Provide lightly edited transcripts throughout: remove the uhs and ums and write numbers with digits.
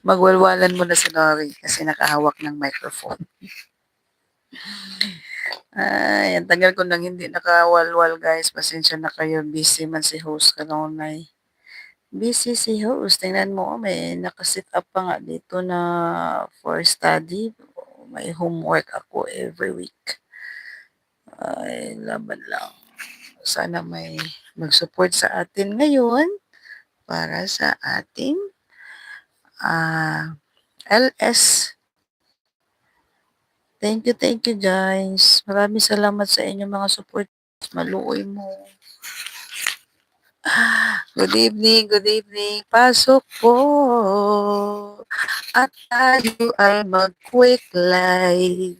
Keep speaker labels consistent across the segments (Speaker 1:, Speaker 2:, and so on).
Speaker 1: Magwalwalan mo na si Nori kasi nakahawak ng microphone. Ay, ang tagal ko nang hindi nakawalwal guys. Pasensya na kayo. Busy man si host kanunay. Busy si host. Tingnan mo, may nakasit up pa nga dito na for study. May homework ako every week. Ay, laban lang. Sana may mag-support sa atin ngayon para sa ating LS. Thank you guys. Maraming salamat sa inyong mga support. Maluoy mo. Good evening, good evening. Pasok po. At tayo ay mag-quick live.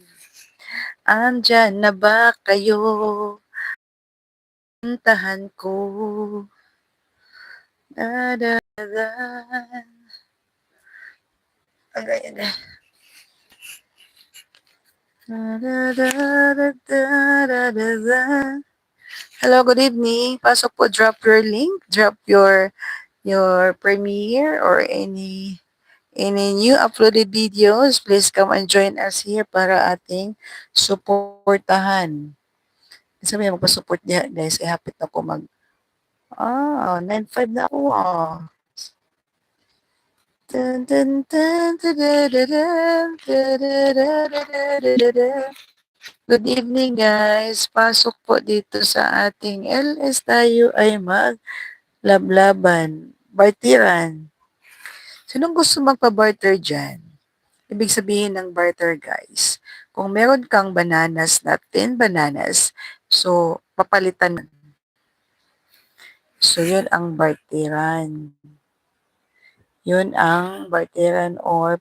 Speaker 1: Andyan na ba kayo? Puntahan ko. Da, da, da. Okay, da. Da, da, da, da, da, da, da. Hello, good evening. Pasok po, drop your link, drop your premiere or any new uploaded videos. Please come and join us here para ating suportahan. Sabi mo pa-support niya, guys. Hapit na ko 9:05 na ako. Dun, dun, dun, dun, dun, dun, dun, dun, dun, dun, dun. Good evening guys. Pasok po dito sa ating LS. Tayo ay maglablaban. Barteran. Sinong gusto magpa-barter dyan? Ibig sabihin ng barter guys. Kung meron kang bananas na 10 bananas, so papalitan. So yun ang barteran. Yun ang barteran or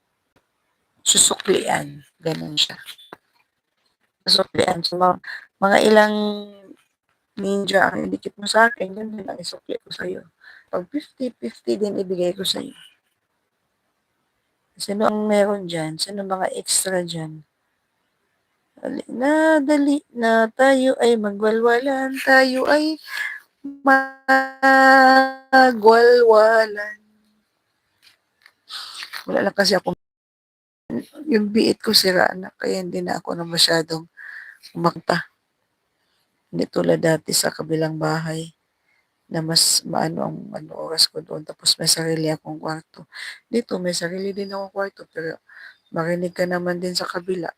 Speaker 1: susuklian. Ganun siya. Susuklian. So mga ilang ninja ang idikit mo sa akin, yun din ang isukli ko sa'yo. Pag 50-50 din ibigay ko sa'yo. Sino ang meron dyan? Sino mga extra dyan? Dali na, tayo ay magwalwalan, tayo ay magwalwalan. Wala lang kasi ako, yung biit ko sira na, kaya hindi na ako na masyadong umakta. Hindi tulad dati sa kabilang bahay na mas maano ang oras ko doon. Tapos may sarili akong kwarto. Dito may sarili din akong kwarto pero marinig ka naman din sa kabila.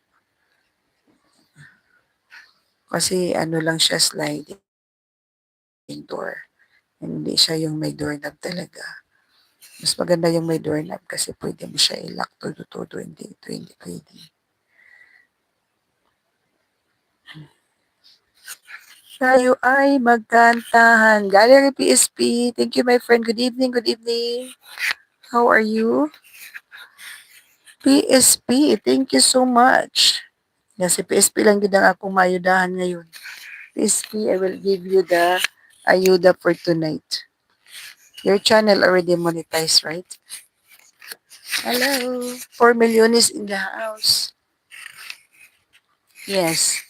Speaker 1: Kasi ano lang siya, sliding door. Hindi siya yung may doorknob talaga. Mas maganda yung may doorknob kasi pwede mo siya i-lock todo-todo. Hindi pwede. Tayo ay magkantahan. Gallery PSP. Thank you, my friend. Good evening. Good evening. How are you? PSP. Thank you so much. Yan, si PSP lang din ang akong mayudahan ngayon. PSP, I will give you the ayuda for tonight. Your channel already monetized, right? Hello. 4 million is in the house. Yes.